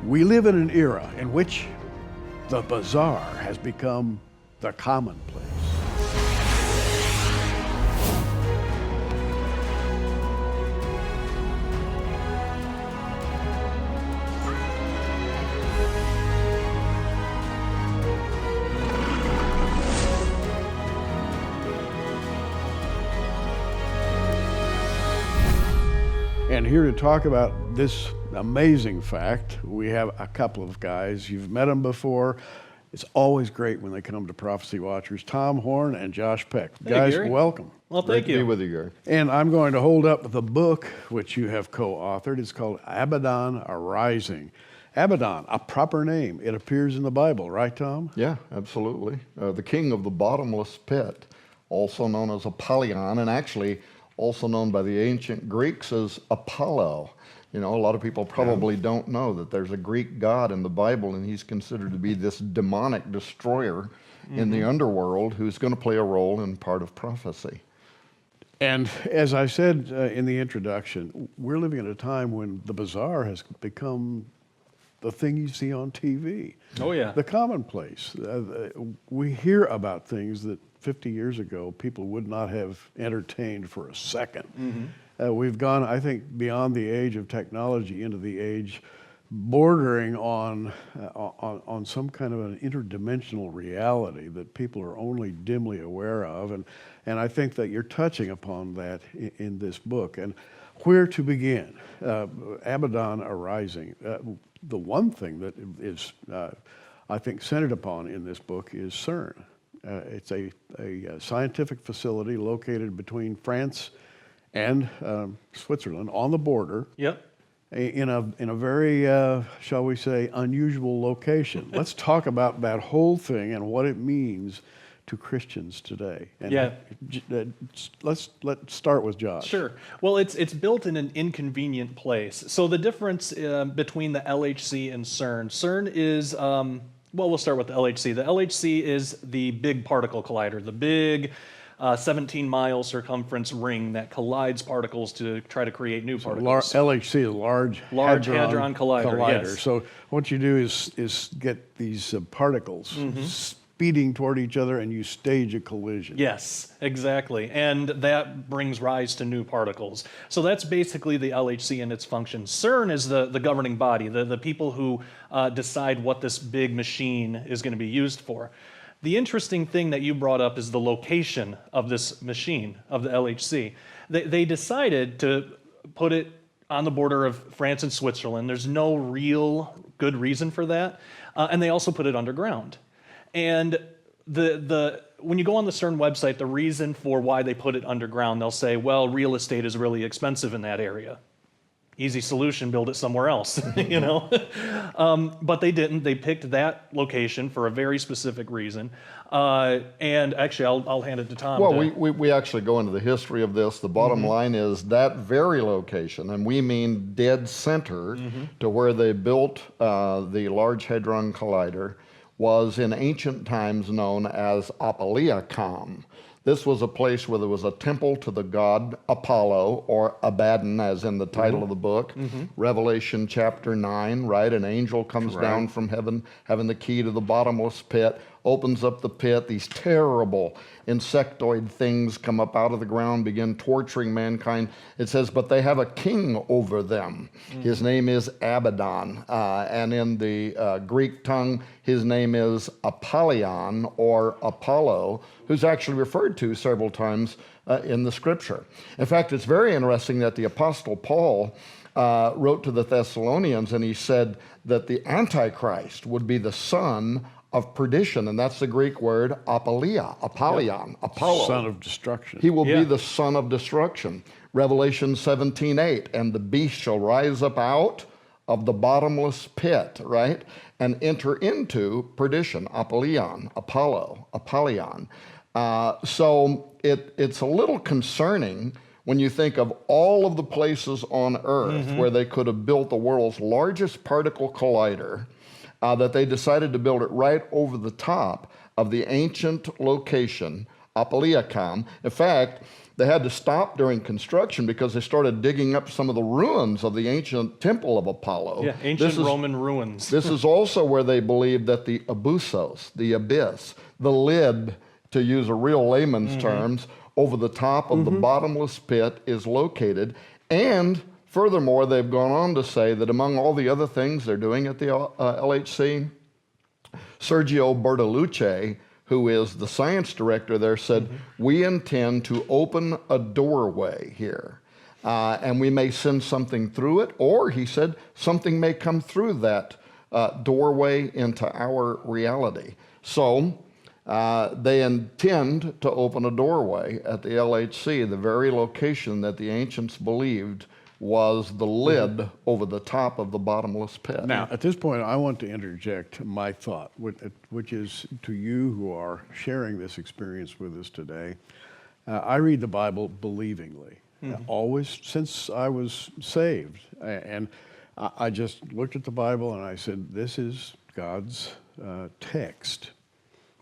We live in an era in which the bizarre has become the commonplace. And here to talk about this amazing fact, we have a couple of guys. You've met them before. It's always great when they come to Prophecy Watchers. Tom Horn and Josh Peck. Hey, guys, Gary. welcome. Well, thank you. Great to be with you, Gary. And I'm going to hold up the book which you have co-authored. It's called Abaddon Arising. Abaddon, a proper name. It appears in the Bible, right, Tom? Yeah, absolutely. The king of the bottomless pit, also known as Apollyon, and actually also known by the ancient Greeks as Apollo. You know, a lot of people probably don't know that there's a Greek god in the Bible, and he's considered to be this demonic destroyer in the underworld who's going to play a role in part of prophecy. And as I said in the introduction, we're living at a time when the bizarre has become the thing you see on TV. Oh, yeah. The commonplace. We hear about things that 50 years ago people would not have entertained for a second. We've gone, I think, beyond the age of technology into the age bordering on some kind of an interdimensional reality that people are only dimly aware of. And I think that you're touching upon that in this book. And where to begin? Abaddon Arising. The one thing that is, I think, centered upon in this book is CERN. It's a scientific facility located between France and Switzerland on the border. Yep. In a very, shall we say, unusual location. Let's talk about that whole thing and what it means to Christians today. And Yeah. Let's start with Josh. Sure. Well, it's built in an inconvenient place. So the difference between the LHC and CERN. CERN is, well, we'll start with the LHC. The LHC is the big particle collider, the big 17-mile circumference ring that collides particles to try to create new particles. LHC is Large Hadron Collider, yes. So what you do is get these particles speeding toward each other, and you stage a collision. Yes, exactly. And that brings rise to new particles. So that's basically the LHC and its function. CERN is the governing body, the people who decide what this big machine is going to be used for. The interesting thing that you brought up is the location of this machine, of the LHC. They decided to put it on the border of France and Switzerland. There's no real good reason for that. And they also put it underground. And when you go on the CERN website, the reason for why they put it underground, they'll say, well, real estate is really expensive in that area. Easy solution, build it somewhere else, you know? But they didn't. They picked that location for a very specific reason. And actually, I'll hand it to Tom. Well, we actually go into the history of this. The bottom line is that very location, and we mean dead center to where they built the Large Hadron Collider, was in ancient times known as Apollyon. This was a place where there was a temple to the god Apollo, or Abaddon, as in the title of the book. Revelation chapter 9, right? An angel comes down from heaven, having the key to the bottomless pit, opens up the pit. These terrible insectoid things come up out of the ground, begin torturing mankind. It says, but they have a king over them. His name is Abaddon. And in the Greek tongue, his name is Apollyon, or Apollo, who's actually referred to several times in the scripture. In fact, it's very interesting that the Apostle Paul wrote to the Thessalonians, and he said that the Antichrist would be the son of perdition, and that's the Greek word Apollyon, Apollo. Son of destruction. He will be the son of destruction. Revelation 17:8, and the beast shall rise up out of the bottomless pit, right, and enter into perdition, Apollyon. So it's a little concerning when you think of all of the places on Earth where they could have built the world's largest particle collider, that they decided to build it right over the top of the ancient location, Apollyon. In fact, They had to stop during construction because they started digging up some of the ruins of the ancient temple of Apollo. Yeah, ancient Roman ruins. This is also where they believed that the abusos, the abyss, the lid, to use a real layman's terms, over the top of the bottomless pit is located. And furthermore, they've gone on to say that among all the other things they're doing at the LHC, Sergio Bertolucci, who is the science director there, said, we intend to open a doorway here. And we may send something through it, or he said, something may come through that doorway into our reality. So they intend to open a doorway at the LHC, the very location that the ancients believed was the lid over the top of the bottomless pit. Now, at this point, I want to interject my thought, which is to you who are sharing this experience with us today. I read the Bible believingly, always since I was saved. And I just looked at the Bible and I said, this is God's text.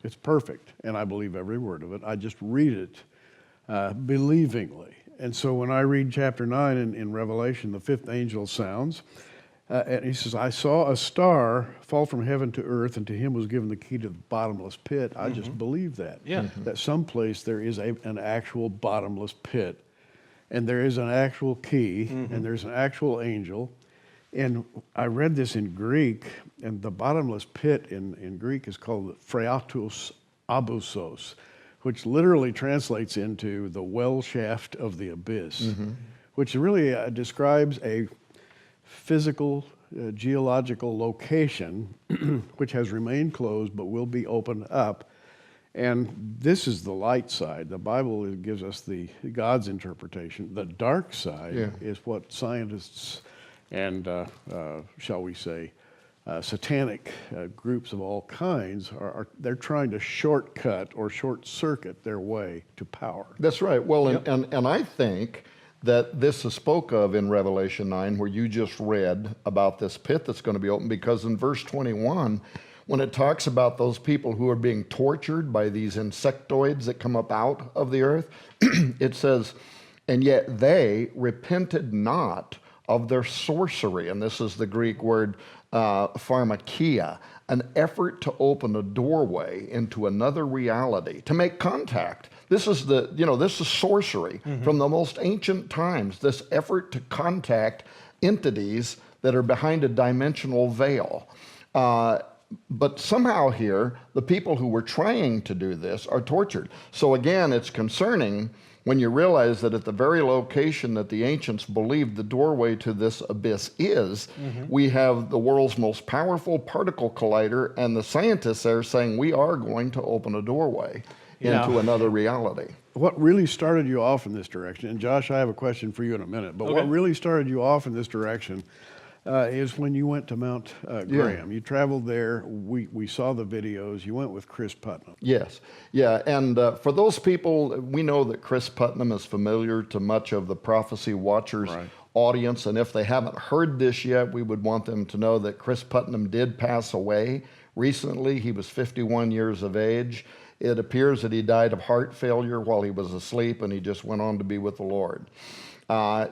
It's perfect, and I believe every word of it. I just read it believingly. And so when I read chapter 9 in Revelation, the fifth angel sounds, and he says, I saw a star fall from heaven to earth, and to him was given the key to the bottomless pit. I just believe that. Yeah. That someplace there is an actual bottomless pit, and there is an actual key, and there's an actual angel. And I read this in Greek, and the bottomless pit in Greek is called phreatos abusos, which literally translates into the well shaft of the abyss, which really describes a physical, geological location which has remained closed but will be opened up. And this is the light side. The Bible gives us the God's interpretation. The dark side is what scientists and, shall we say, satanic groups of all kinds they're trying to shortcut or short circuit their way to power. That's right. Well, and I think that this is spoke of in Revelation 9, where you just read about this pit that's going to be open, because in verse 21, when it talks about those people who are being tortured by these insectoids that come up out of the earth, it says, and yet they repented not of their sorcery. And this is the Greek word pharmakia, an effort to open a doorway into another reality, to make contact. This is this is sorcery from the most ancient times, this effort to contact entities that are behind a dimensional veil. But somehow here, the people who were trying to do this are tortured. So again, it's concerning when you realize that at the very location that the ancients believed the doorway to this abyss is, we have the world's most powerful particle collider, and the scientists there saying we are going to open a doorway into another reality. What really started you off in this direction, and Josh, I have a question for you in a minute, but what really started you off in this direction is when you went to Mount Graham. You traveled there. We saw the videos. You went with Chris Putnam. Yes. Yeah. And for those people, we know that Chris Putnam is familiar to much of the Prophecy Watchers audience. And if they haven't heard this yet, we would want them to know that Chris Putnam did pass away recently. He was 51 years of age. It appears that he died of heart failure while he was asleep, and he just went on to be with the Lord.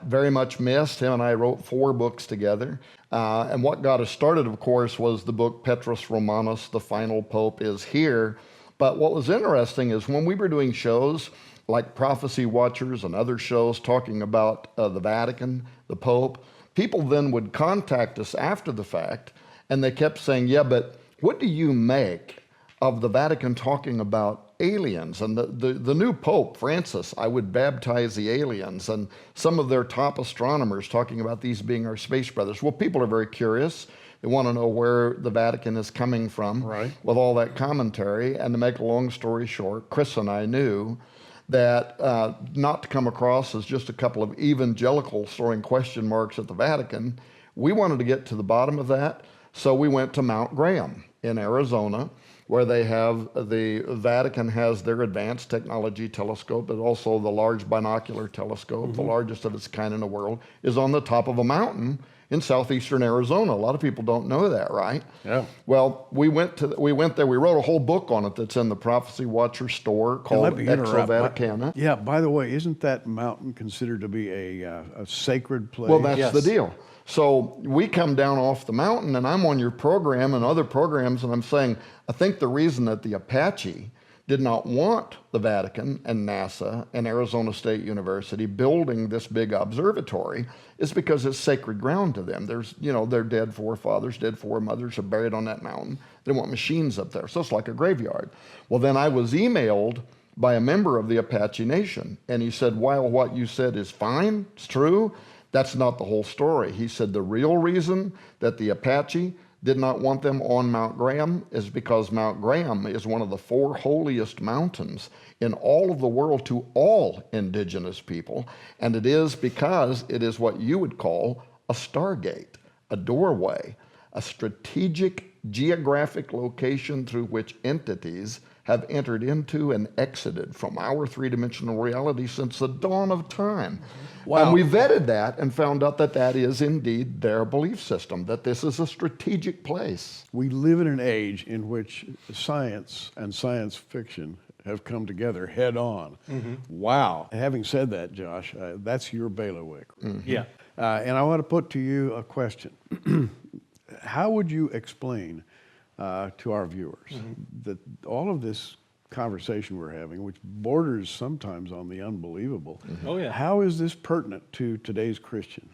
Very much missed. Him and I wrote 4 books together. And what got us started, of course, was the book Petrus Romanus, The Final Pope is Here. But what was interesting is when we were doing shows like Prophecy Watchers and other shows talking about the Vatican, the Pope, people then would contact us after the fact, and they kept saying, yeah, but what do you make of the Vatican talking about aliens? And the new Pope, Francis, I would baptize the aliens, and some of their top astronomers talking about these being our space brothers. Well, people are very curious. They want to know where the Vatican is coming from with all that commentary. And to make a long story short, Chris and I knew that not to come across as just a couple of evangelicals throwing question marks at the Vatican, we wanted to get to the bottom of that. So we went to Mount Graham in Arizona, where they have, the Vatican has their advanced technology telescope, but also the large binocular telescope, the largest of its kind in the world, is on the top of a mountain in southeastern Arizona. A lot of people don't know that, right? Yeah. Well, we went there. We wrote a whole book on it that's in the Prophecy Watcher store called Let me interrupt. Vaticana. Yeah, by the way, isn't that mountain considered to be a sacred place? Well, that's Yes. the deal. So we come down off the mountain, and I'm on your program and other programs, and I'm saying, I think the reason that the Apache did not want the Vatican and NASA and Arizona State University building this big observatory is because it's sacred ground to them. There's, their dead forefathers, dead foremothers are buried on that mountain. They want machines up there. So it's like a graveyard. Well, then I was emailed by a member of the Apache Nation, and he said, while what you said is fine, it's true, that's not the whole story. He said the real reason that the Apache did not want them on Mount Graham is because Mount Graham is one of the 4 holiest mountains in all of the world to all indigenous people, and it is because it is what you would call a stargate, a doorway, a strategic geographic location through which entities have entered into and exited from our three-dimensional reality since the dawn of time. Wow. And we vetted that and found out that that is indeed their belief system, that this is a strategic place. We live in an age in which science and science fiction have come together head on. Wow. Having said that, Josh, that's your bailiwick. Yeah. And I want to put to you a question. How would you explain to our viewers that all of this conversation we're having, which borders sometimes on the unbelievable, Oh, yeah. how is this pertinent to today's Christian?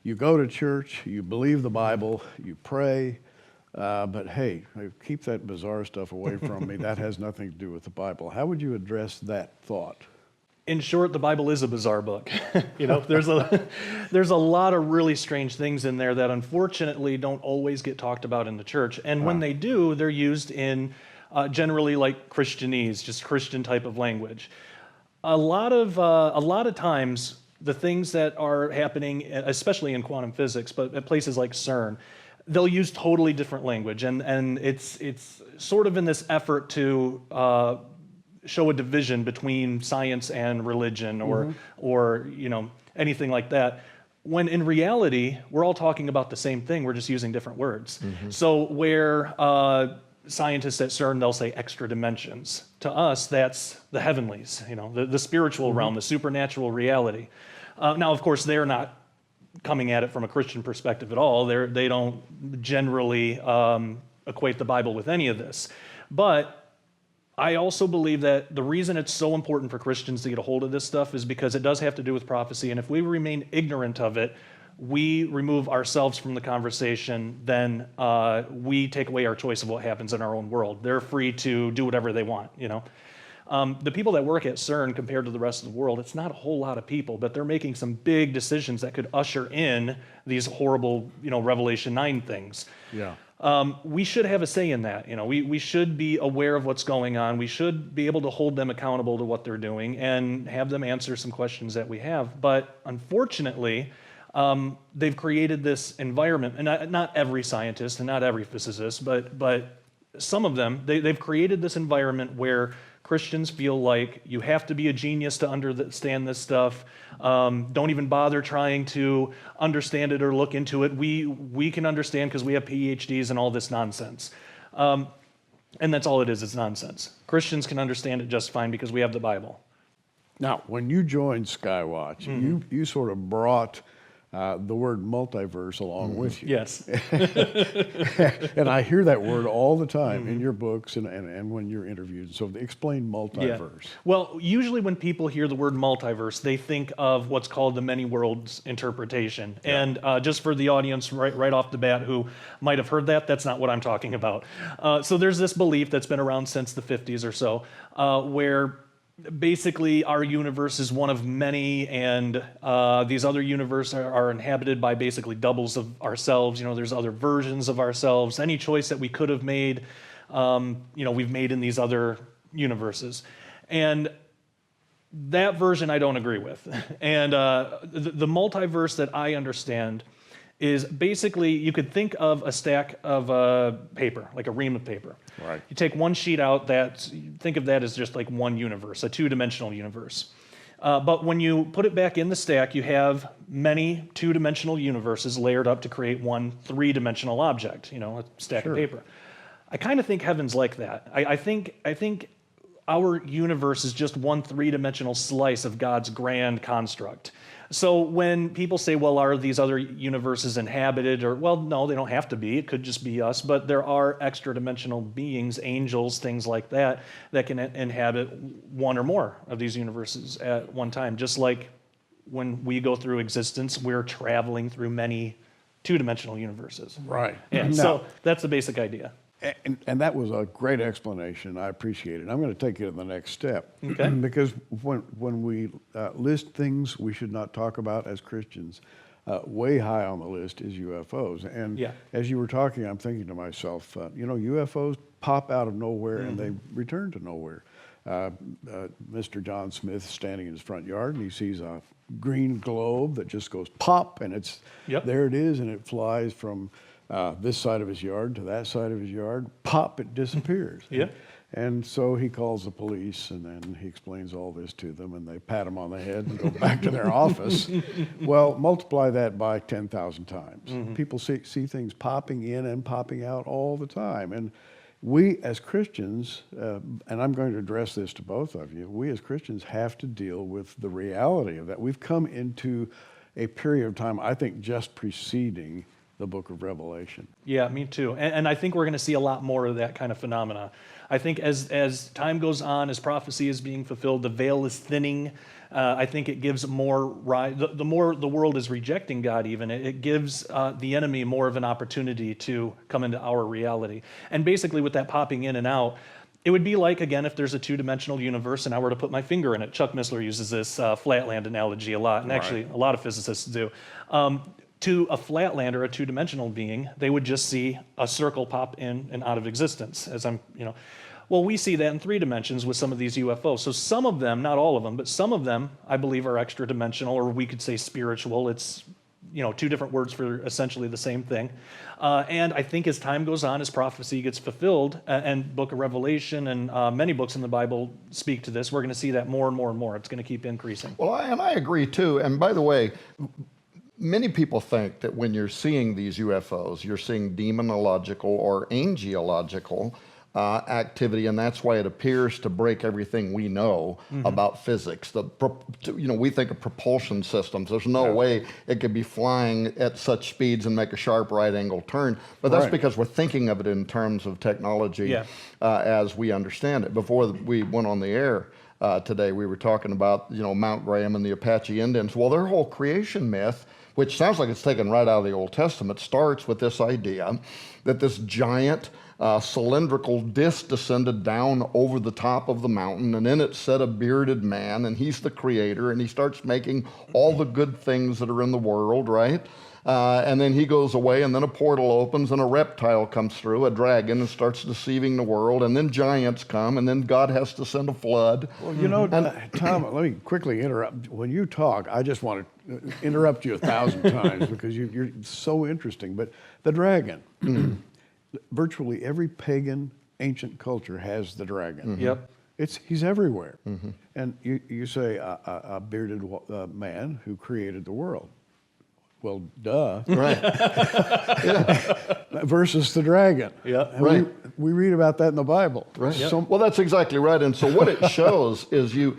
You go to church, you believe the Bible, you pray, but hey, keep that bizarre stuff away from me. That has nothing to do with the Bible. How would you address that thought? In short, the Bible is a bizarre book. There's a lot of really strange things in there that unfortunately don't always get talked about in the church. And when they do, they're used in generally like Christianese, just Christian type of language. A lot of times, the things that are happening, especially in quantum physics, but at places like CERN, they'll use totally different language, and it's sort of in this effort to show a division between science and religion or anything like that, when in reality we're all talking about the same thing, we're just using different words. So where scientists at CERN, they'll say extra dimensions, to us that's the heavenlies, the spiritual realm, the supernatural reality. Now of course they're not coming at it from a Christian perspective at all. They don't generally equate the Bible with any of this, but I also believe that the reason it's so important for Christians to get a hold of this stuff is because it does have to do with prophecy, and if we remain ignorant of it, we remove ourselves from the conversation, then we take away our choice of what happens in our own world. They're free to do whatever they want, The people that work at CERN compared to the rest of the world, it's not a whole lot of people, but they're making some big decisions that could usher in these horrible, Revelation 9 things. Yeah. We should have a say in that. We should be aware of what's going on. We should be able to hold them accountable to what they're doing and have them answer some questions that we have. But unfortunately, they've created this environment, and not every scientist and not every physicist, but some of them, they've created this environment where Christians feel like you have to be a genius to understand this stuff. Don't even bother trying to understand it or look into it. We can understand because we have PhDs and all this nonsense. And that's all it is, it's nonsense. Christians can understand it just fine because we have the Bible. Now, when you joined Skywatch, you sort of brought the word multiverse along with you. Yes. And I hear that word all the time in your books and when you're interviewed. So explain multiverse. Yeah. Well, usually when people hear the word multiverse, they think of what's called the many worlds interpretation. Yeah. And just for the audience right off the bat who might have heard that, that's not what I'm talking about. So there's this belief that's been around since the 50s or so, where basically our universe is one of many, and these other universes are inhabited by basically doubles of ourselves. There's other versions of ourselves. Any choice that we could have made, we've made in these other universes. And that version I don't agree with. And the multiverse that I understand is basically, you could think of a stack of paper, like a ream of paper. Right. You take one sheet out, think of that as just like one universe, a two-dimensional universe. But when you put it back in the stack, you have many two-dimensional universes layered up to create one three-dimensional object, a stack of paper. I kind of think heaven's like that. I think our universe is just one three-dimensional slice of God's grand construct. So when people say, well, are these other universes inhabited? Or, well, no, they don't have to be. It could just be us. But there are extra-dimensional beings, angels, things like that can inhabit one or more of these universes at one time. Just like when we go through existence, we're traveling through many two-dimensional universes. Right. Yeah, so that's the basic idea. And that was a great explanation. I appreciate it. I'm going to take it to the next step. Okay. Because when we list things we should not talk about as Christians, way high on the list is UFOs. And as you were talking, I'm thinking to myself, UFOs pop out of nowhere and they return to nowhere. Mr. John Smith standing in his front yard and he sees a green globe that just goes pop and there it is, and it flies from this side of his yard to that side of his yard, pop, it disappears. And so he calls the police, and then he explains all this to them, and they pat him on the head and go back to their office. Well, multiply that by 10,000 times. People see things popping in and popping out all the time. And we as Christians, and I'm going to address this to both of you, we as Christians have to deal with the reality of that. We've come into a period of time, I think, just preceding the book of Revelation. Yeah, me too. And I think we're going to see a lot more of that kind of phenomena. I think as time goes on, as prophecy is being fulfilled, the veil is thinning. I think it gives more, the more the world is rejecting God even, it gives the enemy more of an opportunity to come into our reality. And basically with that popping in and out, it would be like, again, if there's a two-dimensional universe and I were to put my finger in it. Chuck Missler uses this flatland analogy a lot, and actually a lot of physicists do. To a flatlander, a two-dimensional being, they would just see a circle pop in and out of existence. Well, we see that in 3 dimensions with some of these UFOs. So some of them, not all of them, but some of them, I believe, are extra-dimensional, or we could say spiritual. It's 2 different words for essentially the same thing. And I think as time goes on, as prophecy gets fulfilled, and Book of Revelation and many books in the Bible speak to this, we're going to see that more and more and more. It's going to keep increasing. Well, I agree too. And by the way, many people think that when you're seeing these UFOs, you're seeing demonological or angelological activity, and that's why it appears to break everything we know about physics. We think of propulsion systems. There's no way it could be flying at such speeds and make a sharp right-angle turn, but that's because we're thinking of it in terms of technology as we understand it. Before we went on the air today, we were talking about Mount Graham and the Apache Indians. Well, their whole creation myth, which sounds like it's taken right out of the Old Testament, starts with this idea that this giant cylindrical disc descended down over the top of the mountain, and in it sat a bearded man, and he's the creator, and he starts making all the good things that are in the world, right? And then he goes away, and then a portal opens, and a reptile comes through, a dragon, and starts deceiving the world, and then giants come, and then God has to send a flood. Well, Tom, let me quickly interrupt. When you talk, I just want to interrupt you 1,000 times because you're so interesting. But the dragon, virtually every pagan ancient culture has the dragon. He's everywhere. And you say a bearded man who created the world. Well, duh. Right. Versus the dragon. And we read about that in the Bible. Right. Well, that's exactly right. And so what it shows is you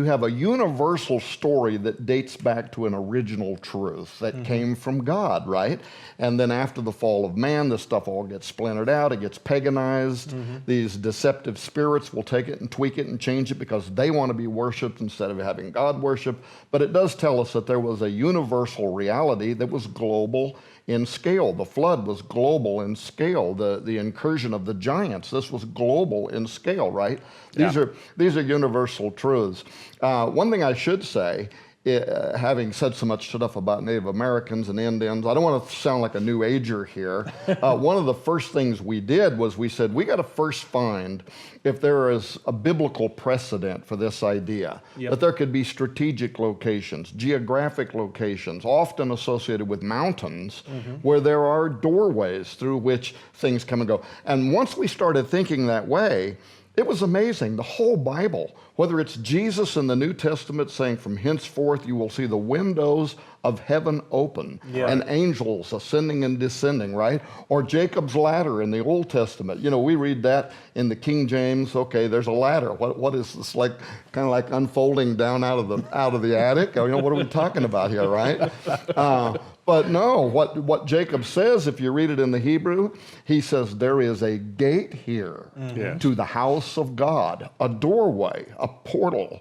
have a universal story that dates back to an original truth that came from God, right? And then after the fall of man, this stuff all gets splintered out. It gets paganized. These deceptive spirits will take it and tweak it and change it because they want to be worshipped instead of having God worship. But it does tell us that there was a universal reality that was global in scale. The flood was global in scale. The incursion of the giants, this was global in scale, right? These are universal truths. One thing I should say, having said so much stuff about Native Americans and Indians, I don't want to sound like a New Ager here. One of the first things we did was we said, we got to first find if there is a biblical precedent for this idea, that there could be strategic locations, geographic locations, often associated with mountains, where there are doorways through which things come and go. And once we started thinking that way, It was amazing. The whole Bible, whether it's Jesus in the New Testament saying, from henceforth you will see the windows of heaven open and angels ascending and descending, right? Or Jacob's ladder in the Old Testament. You know, we read that in the King James. Okay, there's a ladder. What is this, like kind of like unfolding down out of the attic? You know, what are we talking about here, right? But no, what Jacob says, if you read it in the Hebrew, he says there is a gate here to the house of God, a doorway, a portal,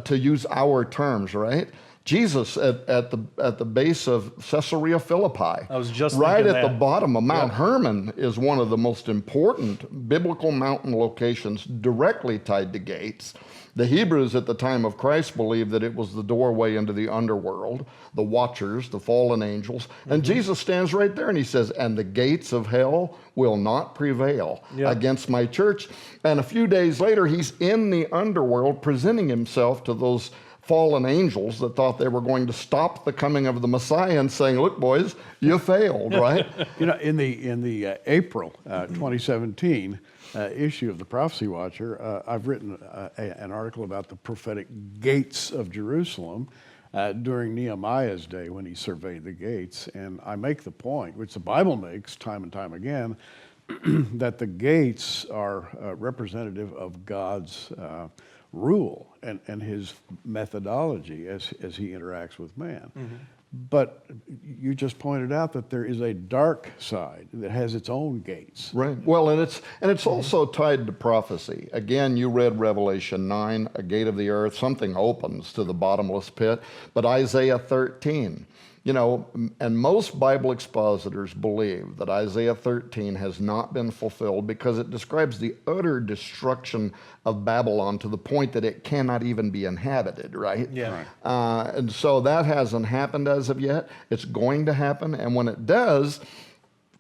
to use our terms, right? Jesus at the base of Caesarea Philippi, I was just right thinking at the that. bottom of Mount Hermon, is one of the most important biblical mountain locations directly tied to gates. The Hebrews at the time of Christ believed that it was the doorway into the underworld, the watchers, the fallen angels. And Jesus stands right there and he says, and the gates of hell will not prevail against my church. And a few days later, he's in the underworld presenting himself to those fallen angels that thought they were going to stop the coming of the Messiah and saying, look, boys, you failed, right? You know, in the April 2017 issue of the Prophecy Watcher, I've written an article about the prophetic gates of Jerusalem during Nehemiah's day when he surveyed the gates. And I make the point, which the Bible makes time and time again, that the gates are representative of God's rule and his methodology as he interacts with man. But you just pointed out that there is a dark side that has its own gates. Right. Well, and it's also tied to prophecy. Again, you read Revelation 9, a gate of the earth, something opens to the bottomless pit. But Isaiah 13, you know, and most Bible expositors believe that Isaiah 13 has not been fulfilled because it describes the utter destruction of Babylon to the point that it cannot even be inhabited, right? Yeah. Right. And so that hasn't happened as of yet. It's going to happen. And when it does,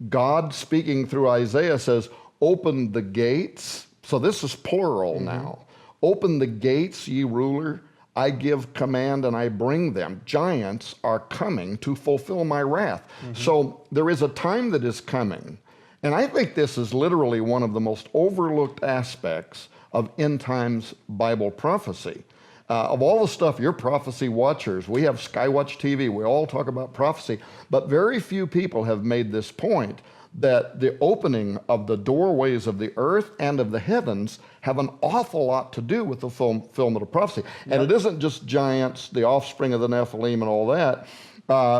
God speaking through Isaiah says, open the gates. So this is plural now. Open the gates, ye ruler. I give command and I bring them. Giants are coming to fulfill my wrath. So there is a time that is coming. And I think this is literally one of the most overlooked aspects of end times Bible prophecy. Of all the stuff, you're prophecy watchers. We have Skywatch TV. We all talk about prophecy. But very few people have made this point that the opening of the doorways of the earth and of the heavens have an awful lot to do with the fulfillment of prophecy. And it isn't just giants, the offspring of the Nephilim and all that.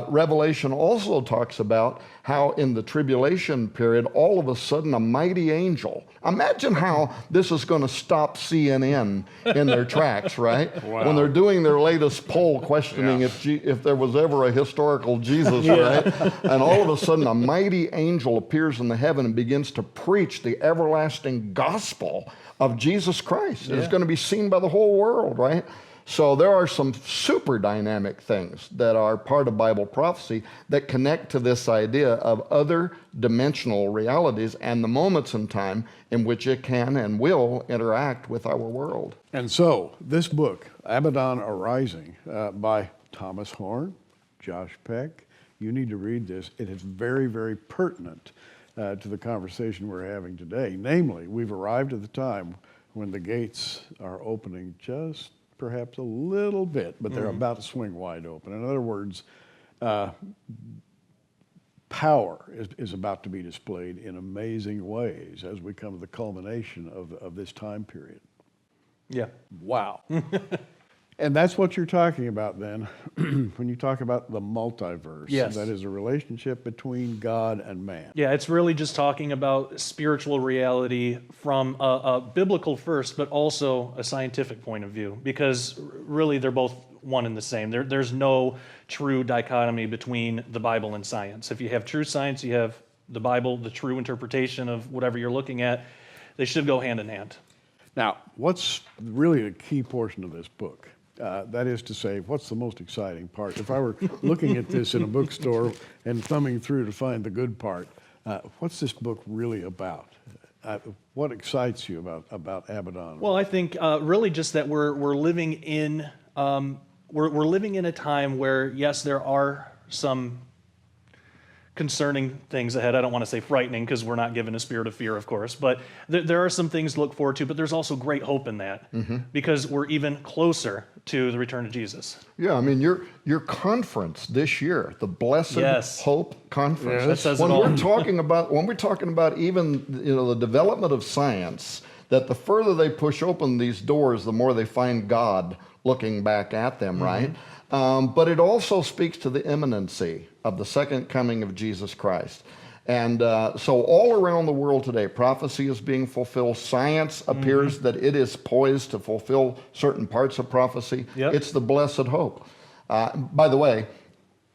Revelation also talks about how in the tribulation period, all of a sudden a mighty angel. Imagine how this is going to stop CNN in their tracks, right? Wow. When they're doing their latest poll questioning if there was ever a historical Jesus, right? And all of a sudden a mighty angel appears in the heaven and begins to preach the everlasting gospel of Jesus Christ. It's going to be seen by the whole world, right? So there are some super dynamic things that are part of Bible prophecy that connect to this idea of other dimensional realities and the moments in time in which it can and will interact with our world. And so this book, Abaddon Arising, by Thomas Horn, Josh Peck, you need to read this. It is very, very pertinent to the conversation we're having today. Namely, we've arrived at the time when the gates are opening just perhaps a little bit, but they're about to swing wide open. In other words, power is about to be displayed in amazing ways as we come to the culmination of this time period. Yeah. Wow. And that's what you're talking about then when you talk about the multiverse. Yes. That is a relationship between God and man. Yeah, it's really just talking about spiritual reality from a biblical first, but also a scientific point of view, because really they're both one and the same. There's no true dichotomy between the Bible and science. If you have true science, you have the Bible, the true interpretation of whatever you're looking at. They should go hand in hand. Now, what's really the key portion of this book? That is to say, what's the most exciting part? If I were looking at this in a bookstore and thumbing through to find the good part, what's this book really about? What excites you about Abaddon? Well, I think really just that we're living in we're living in a time where, yes, there are some concerning things ahead. I don't want to say frightening because we're not given a spirit of fear, of course, but there are some things to look forward to, but there's also great hope in that because we're even closer to the return of Jesus. Yeah, I mean, your conference this year, the Blessed Yes. Hope Conference. Yeah, that says when it all. we're talking about even the development of science, that the further they push open these doors, the more they find God looking back at them, right? But it also speaks to the imminency of the second coming of Jesus Christ. And so all around the world today, prophecy is being fulfilled. Science appears that it is poised to fulfill certain parts of prophecy. Yep. It's the blessed hope. By the way,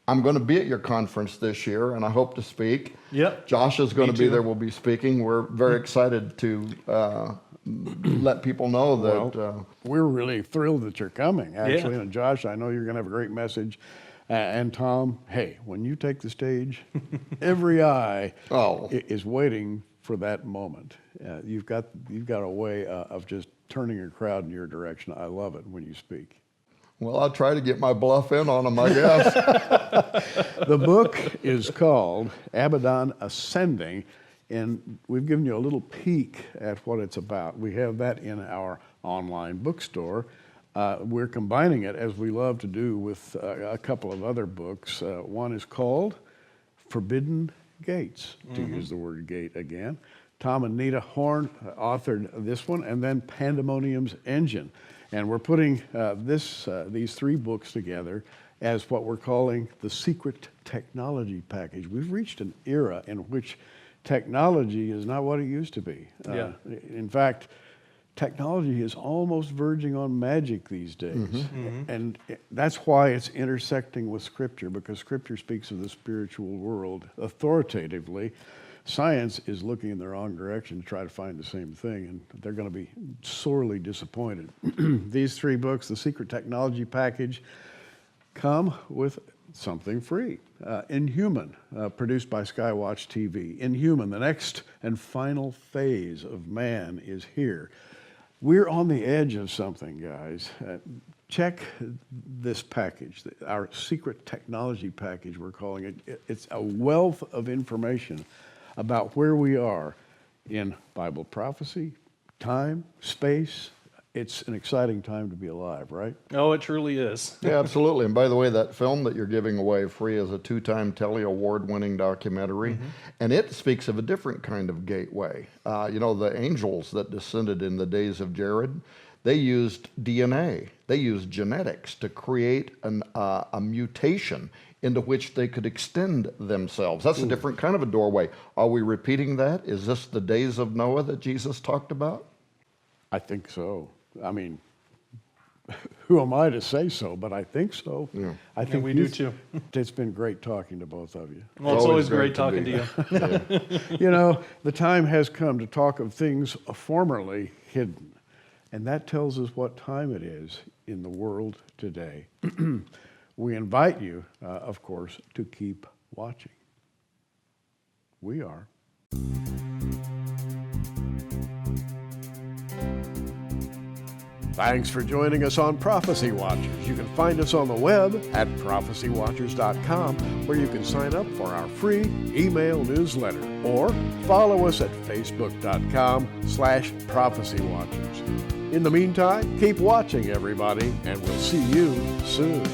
I'm going to be at your conference this year, and I hope to speak. Yep. Josh is going Me to be too. there. We'll be speaking. We're very excited to let people know that. We're really thrilled that you're coming, actually. Yeah. And Josh, I know you're going to have a great message. And Tom, hey, when you take the stage, every eye is waiting for that moment. You've got a way of just turning a crowd in your direction. I love it when you speak. Well, I'll try to get my bluff in on them, I guess. The book is called Abaddon Ascending, and we've given you a little peek at what it's about. We have that in our online bookstore. We're combining it, as we love to do, with a couple of other books. One is called Forbidden Gates, to use the word gate again. Tom and Nita Horn authored this one, and then Pandemonium's Engine. And we're putting these three books together as what we're calling the secret technology package. We've reached an era in which technology is not what it used to be. In fact, technology is almost verging on magic these days. And that's why it's intersecting with Scripture, because Scripture speaks of the spiritual world authoritatively. Science is looking in the wrong direction to try to find the same thing, and they're going to be sorely disappointed. These three books, the Secret Technology Package, come with something free. Inhuman, produced by Skywatch TV. Inhuman, the next and final phase of man is here. We're on the edge of something, guys. Check this package, our secret technology package, we're calling it. It's a wealth of information about where we are in Bible prophecy, time, space. It's an exciting time to be alive, right? Oh, it truly is. Yeah, absolutely. And by the way, that film that you're giving away free is a 2-time Telly Award-winning documentary, and it speaks of a different kind of gateway. The angels that descended in the days of Jared, they used DNA, they used genetics to create a mutation into which they could extend themselves. That's a different kind of a doorway. Are we repeating that? Is this the days of Noah that Jesus talked about? I think so. I mean, who am I to say so, but I think so. Yeah. I think we do too. It's been great talking to both of you. Well, it's always great talking to you. The time has come to talk of things formerly hidden, and that tells us what time it is in the world today. We invite you, of course, to keep watching. We are. Thanks for joining us on Prophecy Watchers. You can find us on the web at prophecywatchers.com, where you can sign up for our free email newsletter, or follow us at facebook.com/prophecywatchers. In the meantime, keep watching, everybody, and we'll see you soon.